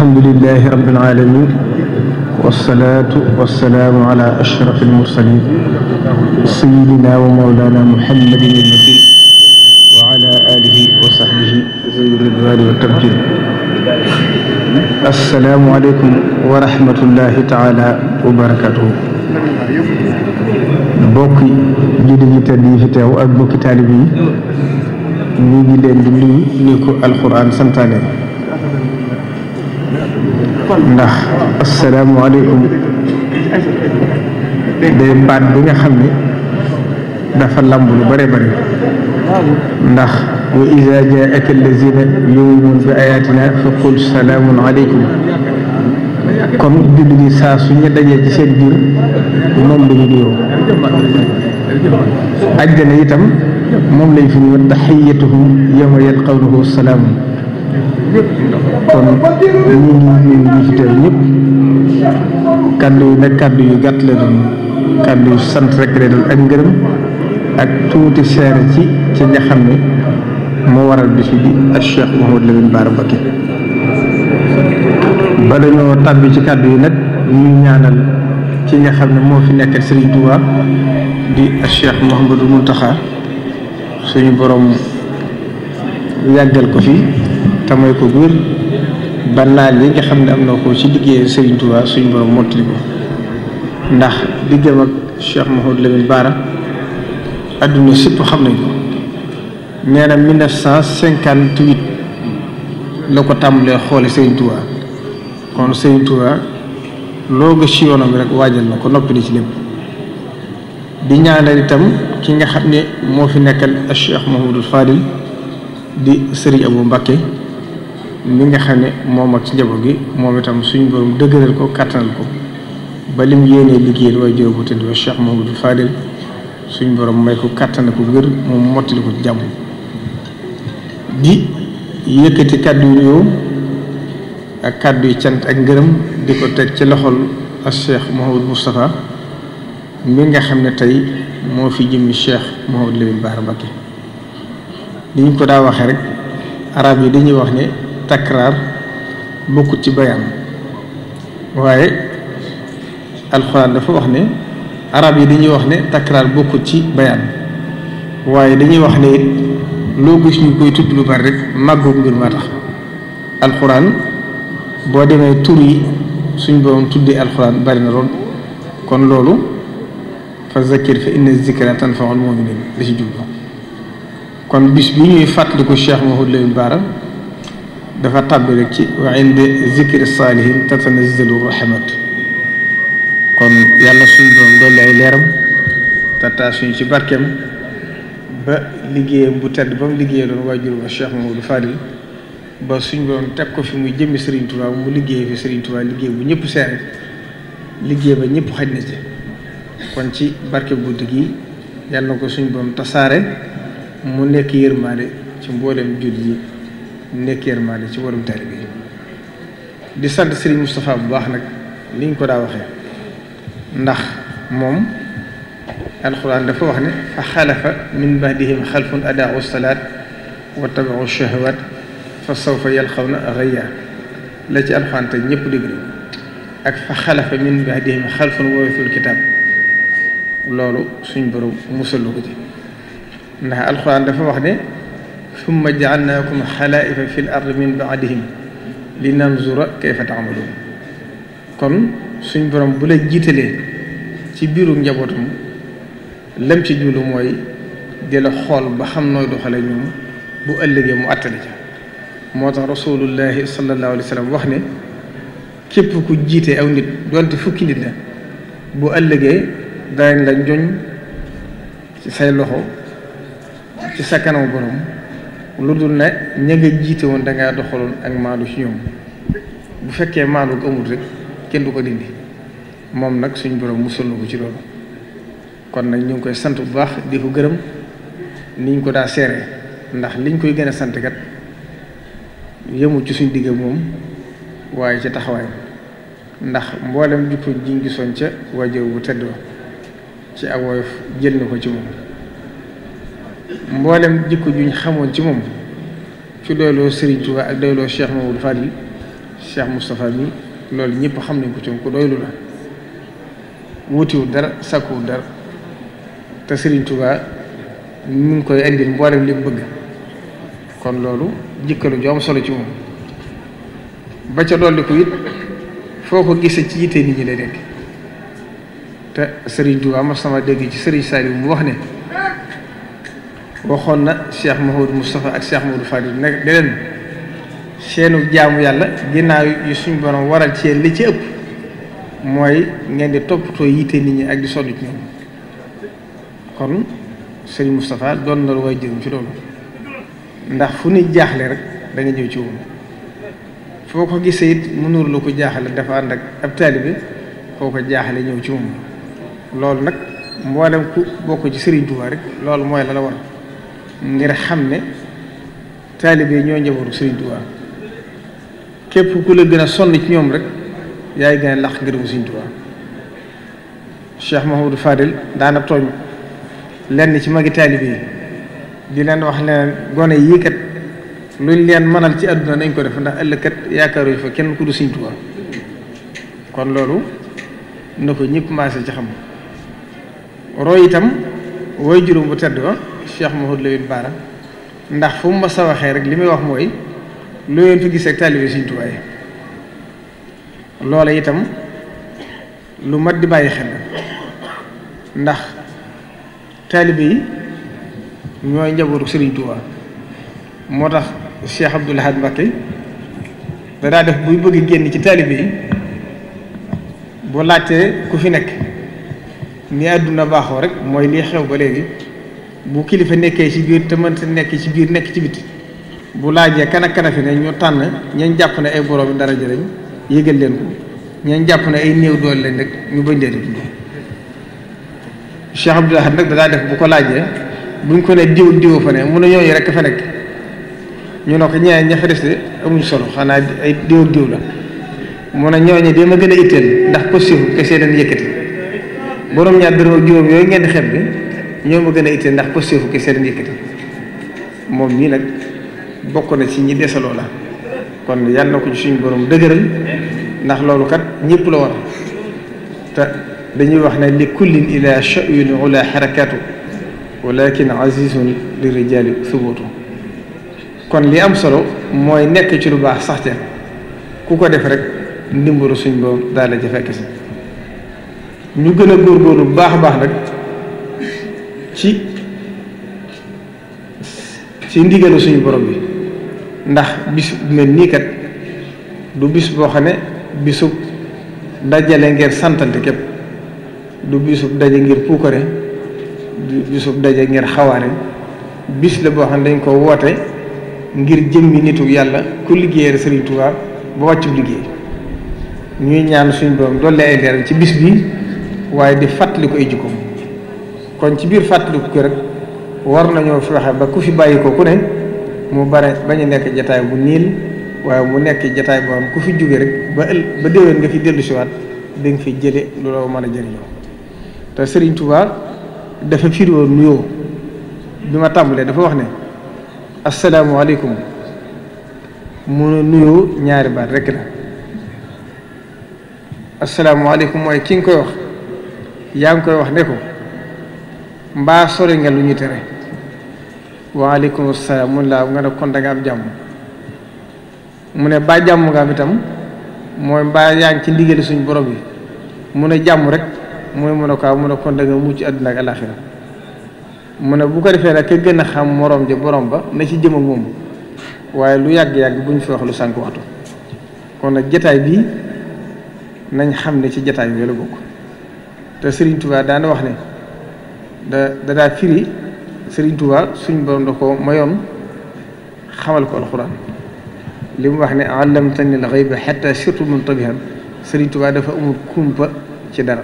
alhamdulillahi rabbil alamin wassalatu wassalamu ala ashrafil mursalin sayyidina wa mawlana muhammadin al-makin wa ala alihi wa sahbihi zawi ridwani wa tabjil. Assalaamu aleykum wa rahmatullahi taala wa barakatuhu. bokki jullit yi tedd yi fi teew ak bokki taalib yi ñu ngi leen di nuyu ni ko alquran santaane, ndax assalaamu aleykum day baat bi nga xam ne dafa lamb lu bare bare, ndax wa iza jaaka allazina yu'minuuna bi ayatina fa qul salaamun aleykum. kon jullit yi saa su ñu dajee ci seen biir moom la ñu nuyoo. àjjana itam moom lañ fi ñëw tahiyyatuhum yawma yalqawnahu salaamun. kon ñu ngi nuyu ñi fi teew ñëpp. kàddu yi nag kàddu yu gàtt la doon, kàddu yu sant rek la doon ak ngërëm ak tuuti seere ci nga xam ne moo waral bis bi ak Cheikh Mouhamadou Lamine Bara Mbacké. ba dañoo tàbbi ci kàddu yi nag ñu ñaanal ci nga xam ne moo fi nekkal Serigne Touba di Cheikh Mouhamadou Mountakha, suñu borom yàggal ko fi te may ko wér ba naal yi nga xam ne am na ko ci liggéey Serigne Touba suñu borom mottali ko. ndax diggam ak Cheikh Mouhamadou Lamine Bara adduna sépp xam nañ ko. nee na 1958 la ko tàmbalee xoole Serigne Touba. kon Serigne Touba loo gis ci yoonam rek waajal na ko, noppi na ci lépp. di ñaanal itam ki nga xam ne moo fi nekkal Cheikh Mouhamadou Fadil di Serigne Abou Mbacké mi nga xam ne moom ak ci njaboot gi moom itam suñu borom dëgëral ko, kattanal ko ba lim yéenee liggéeyal waaye juróom bu tëdd Cheikh Mouhamadou Fadil suñu borom may ko kattanal ko ngir moom mottali ko ci jàmm. di yëkkati kàddu yu ñëw ak kàddu yu cant ak ngërëm di ko teg ci loxol ak Cheikh Mouhamadou Moustapha mi nga xam ne tey moo fi jëmmi Cheikh Mouhamadou Lamine Bara Mbacké. li ñu ko daa waxee rek, arab yi dañuy wax ne takraar bokkut ci bayaan, waaye alxuraan dafa wax ne arab yi dañuy wax ne takraar bokkut ci bayaan, waaye dañuy wax ne it loo gis ñu koy tudd lu bari rek màggoog mbir maa tax. alxuraan boo demee tur yi suñ borom tuddee alxuraan bari na lool, kon loolu fa zakkir fa inna zikra tanfa'ul mu'minin la ci jublu. kon bis bi ñuy fàttaliku Cheikh Mouhamadou Lamine Bara dafa tàbbi rek ci wa inda zikri saalihin tatanazzalu rahmat. kon yàlla suñu borom dolli ay leeram te taas suñu ci barkeem ba liggéeyam bu tedd ba mu liggéeyee doon waajur ba Cheikh Mouhamadou Fadil ba suñ borom teg ko fi muy jëmmi Serigne Touba mu liggéey fi Serigne Touba liggéey bu ñëpp seere, liggéey ba ñëpp xaj na ci. kon ci barke guddi gi yàlla na ko suñ borom tasaare mu nekk yërmaande ci mboolem jullit yi, nekk yërmaande ci mboolem taalibe yi. di sant Serigne Moustapha bu baax nag ni ñu ko daa waxee, ndax moom alxuraan dafa wax ne fa xalafa min ba'dihim xalfun adaa'u salaat wa tabaxu shahawaat fa sawfa yalqawna ghayya la ci alxuraan te ñëpp dégg nañ, ak fa xalafa min ba'dihim xalfun warisul kitaab. loolu suñ borom musalu ko ci, ndax alxuraan dafa wax ne summa ja'alnaakum xalaa'ifa fil ardi min ba'dihim linanzura kayfa ta'maluun. kon suñ borom bu la jiitalee ci biiru njabootam lam ci jublu mooy di la xool ba xam nooy doxale ñoom bu ëllëgee mu attali ca. moo tax rasulullahi sallallahu alayhi wa sallam wax ne képp ku jiite aw nit donte fukki nit la bu ëllëgee daañ la joñ ci say loxo ci sa kanamu borom lu dul ne ña nga jiite woon dangaa doxaloon ak maandu ci ñoom. bu fekkee maandu ko amul rek kenn du ko dindi. moom nag suñ borom musul na ko ci loolu. kon nag ñu ngi koy sant bu baax di ko gërëm niñ ko daa seere, ndax liñ koy gën a sant kat yëmul ci suñ digg moom waaye ci taxawaay, ndax mboolem jikko ji gisoon ca waajur bu tedd ci ak woyof jël na ko ci moom. mboolem jikko juñ xamoon ci moom ci doyloo Serigne Touba ak doyloo Cheikh Mamadou Fadil Cheikh Moustapha mi loolu ñëpp xam nañ ko ci ko doylu la wutiwul dara sakkuwul dara te Serigne Touba mi ngi koy andil mboolem li mu bëgg kon loolu jikkalu ju am solo ci moom ba ca dolli ko it foo ko gisee ci yitte nit ñi lay nekk te Serigne Touba ma sama dégg ci Serigne Saliou mu wax ne waxoon na Cheikh Mouhamadou Moustapha ak Cheikh Mouhamadou Fadil nekk de leen seenu jaamu yàlla ginnaaw yi suñ borom waral ci li ci ëpp mooy ngeen di toppatoo yitte nit ñi ak di sonn ci ñoom kon Serigne Moustapha doon na lu way jëm ci loolu ndax fu nit jaaxle rek da nga ñëw ci woon foo ko gisee it mënul lu ko jaaxle dafa ànd ak ab taalibe foo ko jaaxle ñëw ci moom loolu nag mboolem ku bokk ci Serigne Touba rek loolu mooy la war ngir xam ne taalibe ñoo njabootu Serigne Touba képp ku la gën a sonn ci ñoom rek yaay gën a laq ngërëmu Serigne Touba Cheikh Mouhamadou Fadil daana tooñ lenn ci magi taalibe yi di leen wax leen gone yii kat luñ leen mënal ci àdduna nañ ko def ndax ëllëg kat yaakaaruñ fa kenn ku du Serigne Touba kon loolu na ko ñëpp maase ci xam roy itam woy juróom bu tedd ba Cheikh Mouhamadou Lamine Bara ndax fu mu ma sa waxee rek li muy wax mooy lu ngeen fi gisee ak taalibe Serigne Touba yi loola itam lu mat di bàyyi xel ndax taalibe yi ñooy njabootu Serigne Touba moo tax Cheikh Abdoul Ahad Mbacké danaa def buy bëgg génn ci taalibe yi bu laajtee ku fi nekk ni àdduna baaxoo rek mooy lii xew ba léegi bu kilifa nekkee ci biir te mënta nekk ci biir nekk ci biti bu laajee kan ak kan fi ne ñu tànn ñañ jàpp ne ay borom daraja lañ yëgal leen ko ñañ jàpp ne ay néew doole lañ rek ñu bañ leen di Cheikh Abdoul Ahad nag danaa def bu ko laajee buñ ko ne diw fa ne mun a ñooñu rek fa nekk ñu ne ko ñeneen ña fa des de amuñ solo xanaa ay diw la mun a ñooñu de ma gën a itteel ndax positif ke see dañ yëkkati borom ñaar dërëm ak juróom yooyu ngeen di xeeb bi ñoo ma gën a itteel ndax positif ke see dañ yëkkati moom mii nag bokk na ci ñi desaloo la kon yàlla na ko ci suñu borom dëgëral ndax loolu kat ñëpp la war te dañuy wax ne li kullin ila sha'il ula xarakaatu walakin azizun li rijali subutu kon li am solo mooy nekk ci lu baax sax ca ku ko def rek ndimbalu suñ borom daal la ca fekk si ñu gën a góorgóorlu bu baax a baax nag ci ndigalu suñu borom bi ndax bis bu mel nii kat du bis boo xam ne bisub dajale ngir santante képp du bisub daje ngir puukare du bisub daje ngir xawaare bis la boo xam ne dañ ko woote ngir jëmmi nitu yàlla ku liggéeyal Serigne Touba ba wàccu liggéey ñuy ñaan suñu borom doole ay leeral ci bis bi waaye di fàttali ko ay jikkoom kon ci biir fàttaliku ko rek war nañoo fexe ba ku fi bàyyi ko ku ne mu bare bañ a nekk jataay bu niil waaye mu nekk jataay boo xam ku fi jóge rek ba déwén nga fi dellu siwaat da nga fi jële looloo mën a jëriñoo te Serigne Touba dafa firiwoon nuyoo bi ma tàmbalee dafa wax ne asalaamaaleykum mu nuyoo ñaari baat rek la asalaamaaleykum mooy ki nga koy wax yaa ngi koy wax ne ko mbaa sori nga lu ñu tere waaleykum salaam mun laa nga ne kon da nga am jàmm mu ne baa jàmm nga am itam mooy mbaa yaa ngi ci ndigali suñ borom bi mu ne jàmm rek mooy mun a ko mun a kon da nga mucc àdduna ak alaxira mu ne bu ko defee nag ka gën a xam morom ja borom ba na ci jëm ak moom waaye lu yàgg-yàgg bu ñu fi wax lu sànq waxtu kon nag jataay bii nañ xam ne ci jataay bi la bokk te Serigne Touba daana wax ne daa firi Serigne Touba suñ borom da ko mayoon xamal ko alxuraan li mu wax ne allamtani al-ghayba hatta sirtu muntabihan Serigne Touba dafa amul kumpa ci dara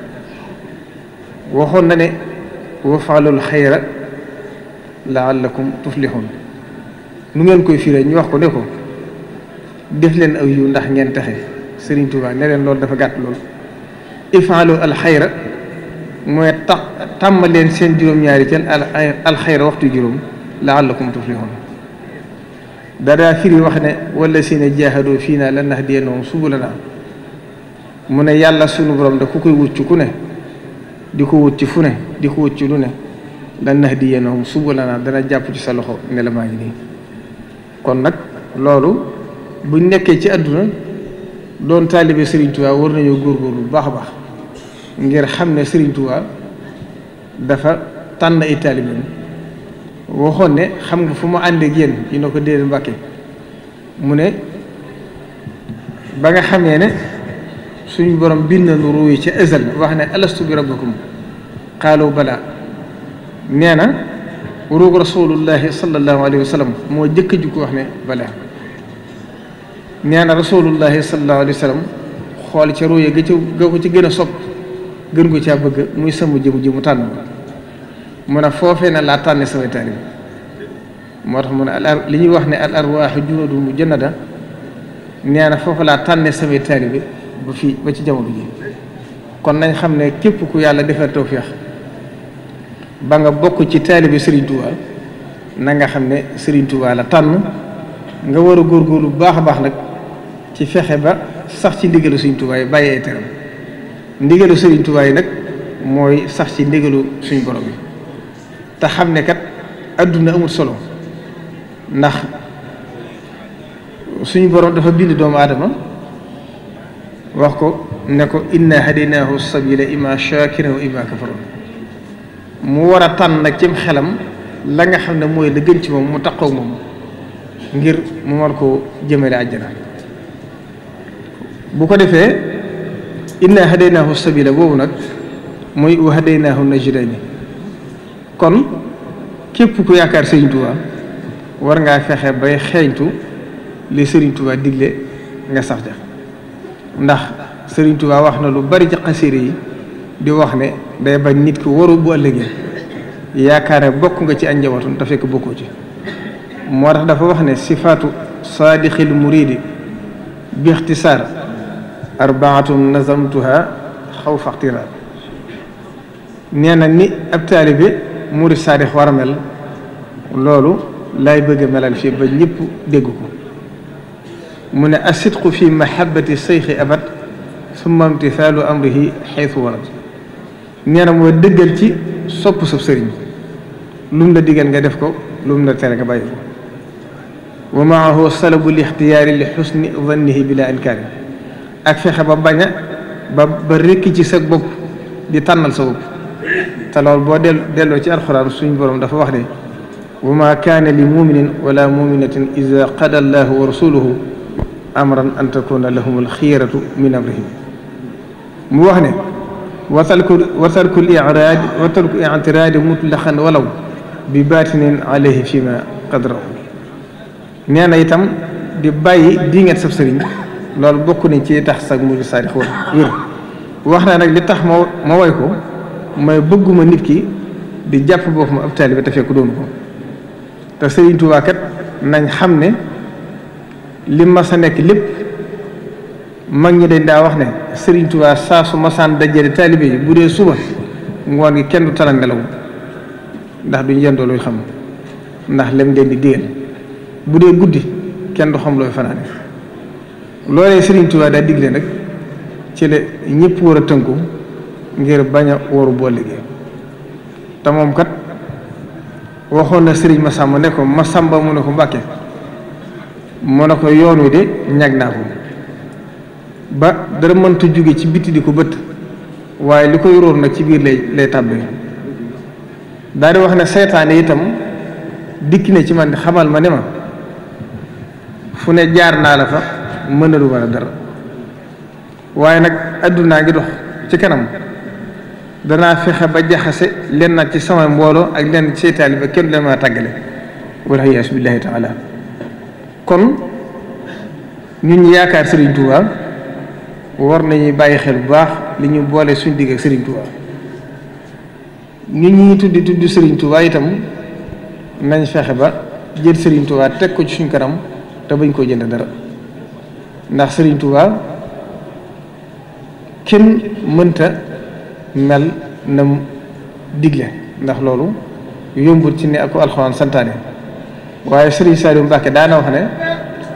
waxoon na ne wafaalul xayra laallakum tuflihun nu ngeen koy firee ñu wax ko ne ko def leen aw yiw ndax ngeen taxe Serigne Touba ne leen loolu dafa gàtt loolu ifaalu alxayra mooy tàmmal leen seen juróom-ñaari teen alxayra waxtu juróom laallakum tuflihun dadaa firi wax ne wala si ne jaahadoo fii naa lanahdiyannahum subulanaa mu ne yàlla sunu borom da ku koy wut ci ku ne di ko wut ci fu ne di ko wut ci lu ne lanahdiyannahum subulanaa dana jàpp ci sa loxo ne la maa ngi nii. kon nag loolu buñ nekkee ci àdduna doon taalibe Serigne Touba war nañoo góorgóorlu bu baax a baax ngir xam ne Serigne Touba dafa tànn ay taalibeem waxoon ne xam nga fu mu àndee ak yéen ñu ne ko déedéet Mbàkke mu ne ba nga xamee ne suñu borom bind na nu ruuy ca azal wax ne alastu bi rabbikum qaalu balaa nee na ruug rasulullahi sallallahu alayhi wa sallam moo jëkk ji ko wax ne balaa nee na rasulullahi sallallahu alayhi wa sallam xool ca ruuy ga ko ci gën a sopp gën ko caa bëgg muy sama jëmu ji mu tànn mu ne foofee na laa tànne samay taalibe moo tax mu ne li ñuy wax ne al arwaaxu junudun mujannada nee na foofu laa tànne samay taalibe ba fii ba ci jamono ji. kon nañ xam ne képp ku yàlla defal tawfeex ba nga bokk ci taalibe Serigne Touba na nga xam ne Serigne Touba la tànn nga war a góorgóorlu bu baax a baax nag ci fexe ba sax ci ndigalu Serigne Touba yi bàyyi ay teram ndigalu Serigne Touba yi nag mooy sax ci ndigalu suñu borom bi te xam ne kat adduna amul solo ndax suñu borom dafa bind doomu aadama wax ko ne ko inna hadaynaahu sabila imma shakiran wa imma kafuran mu war a tànn nag cim xelam la nga xam ne mooy la gën ci moom mu taqoog moom ngir mu war koo jëmale àjjana bu ko defee inna hadaynaahu sabila boobu nag mooy wa hadaynaahu najdayni kon képp ku yaakaar Serigne Touba war ngaa fexe bay xeeñtu li Serigne Touba digle nga sax ja ndax Serigne Touba wax na lu bari ci xasida yi di wax ne day bañ nit ki waru bu ëllëgee yaakaare bokk nga ci ak njabootam te fekk bokkoo ci moo tax dafa wax ne sifaatu saadixil muridi bi ixtisaar arbaatun nazamtuha xawfa ixtiraar nee na ni ab taalibe murid saadix war a mel loolu laay bëgg a melal fii ba ñëpp dégg ko mu ne asidqu fi mahabbati seyxi abad summa imtithaalu amrihi xaytu warad nee na mooy dëggal ci sopp sa sëriñ lu mu la digal nga def ko lu mu la tere nga bàyyi ko wa maahu salabu l ixtiyaari li xusni dannihi bila inkaari ak fexe ba bañ a ba rekki ci sa bopp di tànnal sa bopp te loolu boo delloo ci alxuraan suñu borom dafa wax ne wa ma kaana li muminin wala muminatin ida qada allahu wa rasuluhu amran an takuna lahum alxiyaratu min amrihim mu wax ne wa tarku ictiraadi mutlaqan walaw bi baatinin alayhi fi ma qadrahu nee na itam di bàyyi dinget sab sëriñ loolu bokk nañ ci tax sag murid saadix wér wax naa nag li tax ma woy ko mooy bëgguma nit ki di jàpp boppam ab taalibe te fekk doonu ko te Serigne Touba kat nañ xam ne li ma sa nekk lépp mag ñi dañ daa wax ne Serigne Touba saa su masaan dajale taalibe yi bu dee suba ngoon gi kenn du tala ngelaw ndax duñ yendoo looy xam ndax lem leen di digal bu dee guddi kenn du xam looy fanaane loolee Serigne Touba daa digle nag ci la ñëpp war a tënku ngir bañ a waru boo liggéey te moom kat waxoon na Serigne Massamba ne ko Massamba mu ne ko Mbàkke mu ne ko yoon wi de ñag naa ko ba dara mënta jóge ci bitti di ko bët waaye li koy róor nag ci biir lay tàbbee daal di wax ne seytaane itam dikk na ci man xamal ma ne ma fu ne jaar naa la fa mënalu ma la dara waaye nag addunaa ngi dox ci kanam danaa fexe ba jaxase len nag ci sama mbooloo ak lenn ci seytaane ba kenn leen ma tàggale wala yaasu billahi taala kon ñun ñu yaakaar Serigne Touba war nañuy bàyyi xel bu baax li ñu boole suñ digg ak Serigne Touba ñun ñi tudd Serigne Touba itam nañ fexe ba jël Serigne Touba teg ko ci suñ kanam te bañ koo jënd dara ndax Serigne Touba kenn mënta mel na digle ndax loolu yombul ci ne ak ko alxuraan santaane waaye Serigne Saliou Mbacke daana wax ne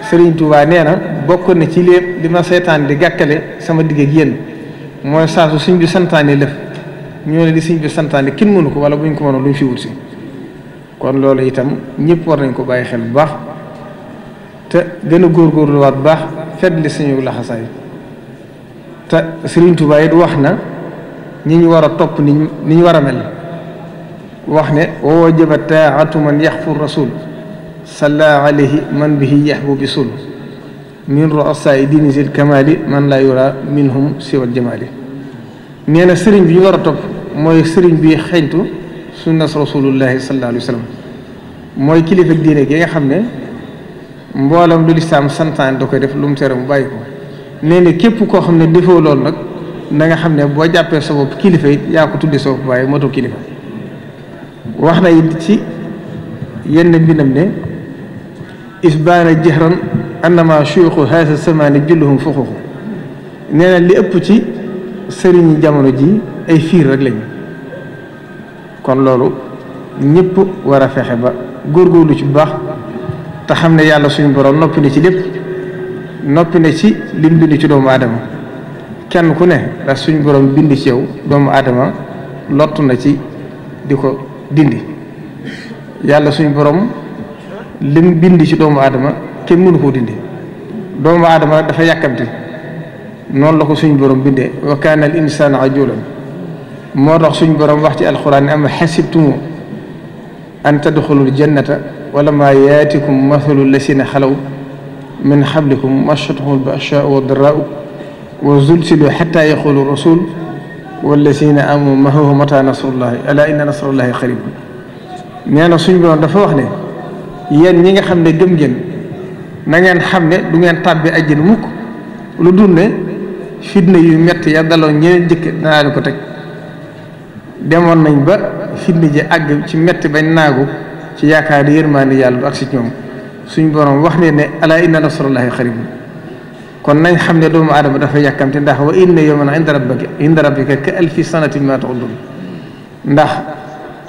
Serigne Touba nee na bokk na ci lépp li ma seetaan di gàkkale sama digg ak yéen mooy saa su suñ bi santaane lëf ñoo ne li suñ bi santaane kenn mënu ko wala buñ ko mënoon luñ fi wut si kon loolu itam ñëpp war nañ ko bàyyi xel bu baax te gën a góorgóorluwaat bu baax fedd li suñu laxasaay te Serigne Touba it wax na ñi ñu war a topp ni ñu war a mel wax ne wa wajaba taa'atu man yaxfu rasul salla alayhi man bihi yaxbu bi sul min ru'asaai diini zil kamali man laa yura minhum siwal jamali nee na sëriñ bi ñu war a topp mooy sëriñ bi xeeñtu sunnas rasulullahi sallallahu alayhi wa sallam mooy kilifa diine gi nga xam ne mboolam lu lislaam santaan da koy def lu mu tere mu bàyyi ko nee na képp koo xam ne defoo loolu nag na nga xam ne boo jàppee sa bopp kilifa it yaa ko tudde sa bopp waaye moto kilifa wax na it ci yenn mbindam ne isbaana jahran annama shuyuxu haasa samaani julluhum fuxuxu nee na li ëpp ci sëriñi jamono ji ay fiir rek lañu kon loolu ñëpp war a fexe ba góorgóorlu ci bu baax te xam ne yàlla suñu borom noppi na ci lépp noppi na ci lim bind ci doomu aadama kenn ku ne la suñu borom bind ci yow doomu aadama lottu na ci di ko dindi yàlla suñu borom lim bind ci doomu aadama kenn mënu koo dindi doomu aadama dafa yàkkamti noonu la ko suñu borom bindee wa kaana al insaana ajulan moo tax suñu borom wax ci alxuraan ne am xasibtumu an tadxulul jannata wala maa yaatikum mathalu lasina xalaw min xablikum massatuhumul ba'saa'u wa daraa'u wa zulzilu xatta yaqulu rasul wallazina amanu ma'ahu mata nasrullahi ala inna nasrullahi qarib nee na suñu borom dafa wax ne yéen ñi nga xam ne gëm ngeen na ngeen xam ne du ngeen tàbbi àjjana mukk lu dul ne fitna yu metti ya daloon ñeneen jëkk danaa leen ko teg demoon nañ ba fitna ji àgg ci metti bañ naagu ci yaakaar yërmaande yàlla du agsi ci ñoom suñu borom wax ne ne ala inna nasrullahi qarib kon nañ xam ne doomu aadama dafa yàkkamte ndax wa inna yawman inda rabbika ka alfi sanatin mimma ta'uddun ndax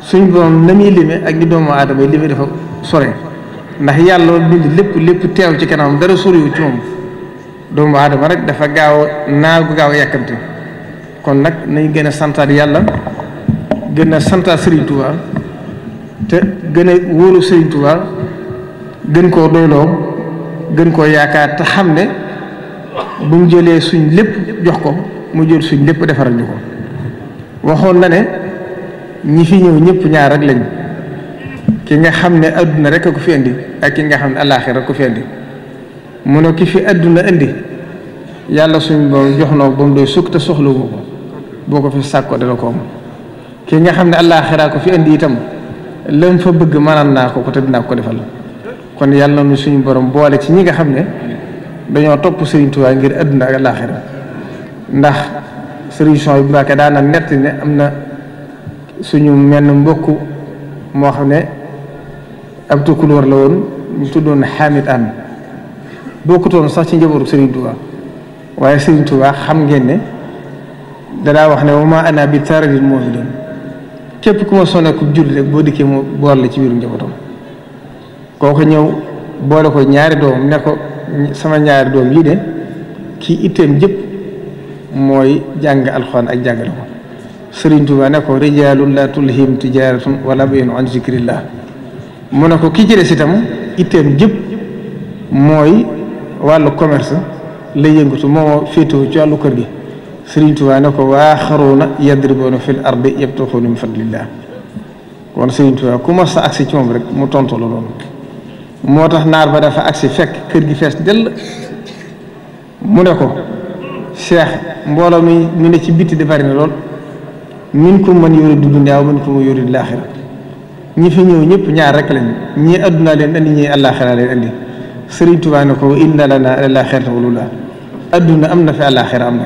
suñu borom na muy lime ak ñi doomu aadama yi lime dafa sore ndax yàlla bind lépp teew ci kanam dara soriwu ci moom doomu aadama rek dafa gaaw a yàkkamte kon nag nañ gën a santaat yàlla gën a santaat Serigne Touba te gën a wóolu Serigne Touba gën koo doyloo gën koo yaakaar te xam ne bu mu jëlee suñ lépp jox ko mu jël suñ lépp defaral ñu ko waxoon na ne ñi fi ñëw ñëpp ñaar rek lañ ki nga xam ne adduna rek a ko fi indi ak ki nga xam ne àllaaxira ko fi indi mu ne ki fi adduna indi yàlla suñ boom jox noo ba mu doy sukk te soxlawu ko boo ko fi sàkko dana ko am ki nga xam ne àllaaxira ko fi indi itam lam fa bëgg mënal naa ko te dinaa ko defal kon yàlla na suñu borom boole ci ñi nga xam ne dañoo topp Serigne Touba ngir adduna ak àllaaxira ndax Serigne Son bi Mbàkke daana nett ne am na suñu menn mbokk moo xam ne ab tukkulóor la woon ñu tuddoon Hamid Anne bokkutoon sax ci njabootu Serigne Touba waaye Serigne Touba xam ngeen ne danaa wax ne wa ma ana bi taradil mu'minin képp ku ma sonné ku julli rek boo dikkee mu boole la ci biiru njabootam kooku ñëw boole ko ñaari doom ne ko sama ñaari doom yii de kii itteem jëpp mooy jàng alxuraan ak jàngale ko Serigne Touba ne ko rijaalun laa tulhihim tijaaratun wala bay'un an zikrillah mu ne ko kii ci des itam itteem jëpp mooy wàllu commerce la yëngatu moo féetewoo ci wàllu kër gi Serigne Touba ne ko wa aaxaruuna yadribuuna fil ardi yabtaxuuna min fadlillah kon Serigne Touba ku ma sa agsi ci moom rek mu tontu la loolu moo tax naar ba dafa agsi fekk kër gi fees dell mu ne ko Cheikh mbooloo mi ne ci bitti di bari na lool minkum man yuriidu dunyaa wa minkum man yuriidu laaxira ñi fi ñëw ñëpp ñaar rek lañ ñii addunaa leen andi ñii àllaaxira leen andi Serigne Touba ne ko inna lanaa laaxirata wal uulaa adduna am na fi àllaaxira am na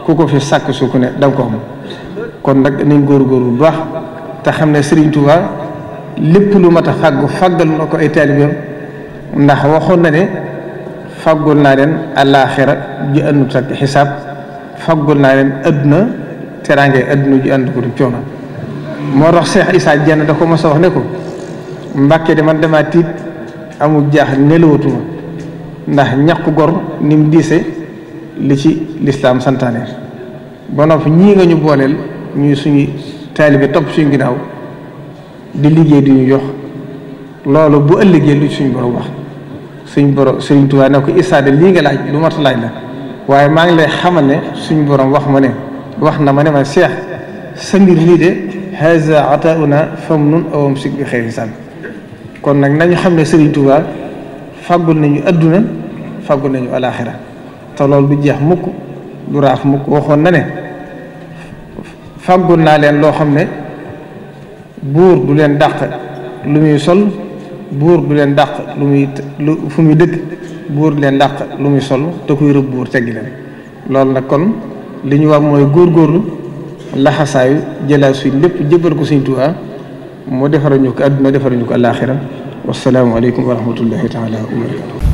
ku ko fi sàkk su ku ne danga ko xam kon nag nañ góorgóorlu bu baax te xam ne Serigne Touba lépp lu mat a fàggal na ko ay taalibeem ndax waxoon na ne faggul naa leen àllaaxira ju àndut ak xisaab faggul naa leen adduna teraange adduna ju ànd ko du coono moo tax Cheikh Issa Diène da ko mos a wax ne ko Mbàkke de man damaa tiit amul jaaxal nelawatuma ndax ñàkk gor ni mu diise li ci lislaam santaane ba noppi ñii nga ñu booleel ñuy suñu taalibe topp suñu ginnaaw di liggéey di ñu jox loolu bu ëllëgee lu suñu borom wax suñu borom Sëriñ Tuubaa ne ko isaade lii nga laaj lu mat laaj la waaye maa ngi lay xamal ne suñu borom wax na ma ne ma Cheikh sa mbir lii de haza atauna famnun aw amsik bi xayri hisaab kon nag nañu xam ne Sëriñ Tuubaa fàggul nañu adduna fàggul nañu alaaxira te loolu du jeex mukk du raaf mukk waxoon na ne fàggul naa leen loo xam ne buur du leen dàq lu muy sol buur du leen dàq fu muy dëkk buur du leen dàq lu muy sol te kuy rëbb buur teggi leen loolu nag kon li ñu wax mooy góorgóorlu laxasaayu jëlaat suñ lépp jëbbal ko Sëriñ Tuubaa mu defaral ñu ko àdduna defaral ñu ko àllaaxira wassalaamu aleykum wa rahmatullahi taala wa barakatuh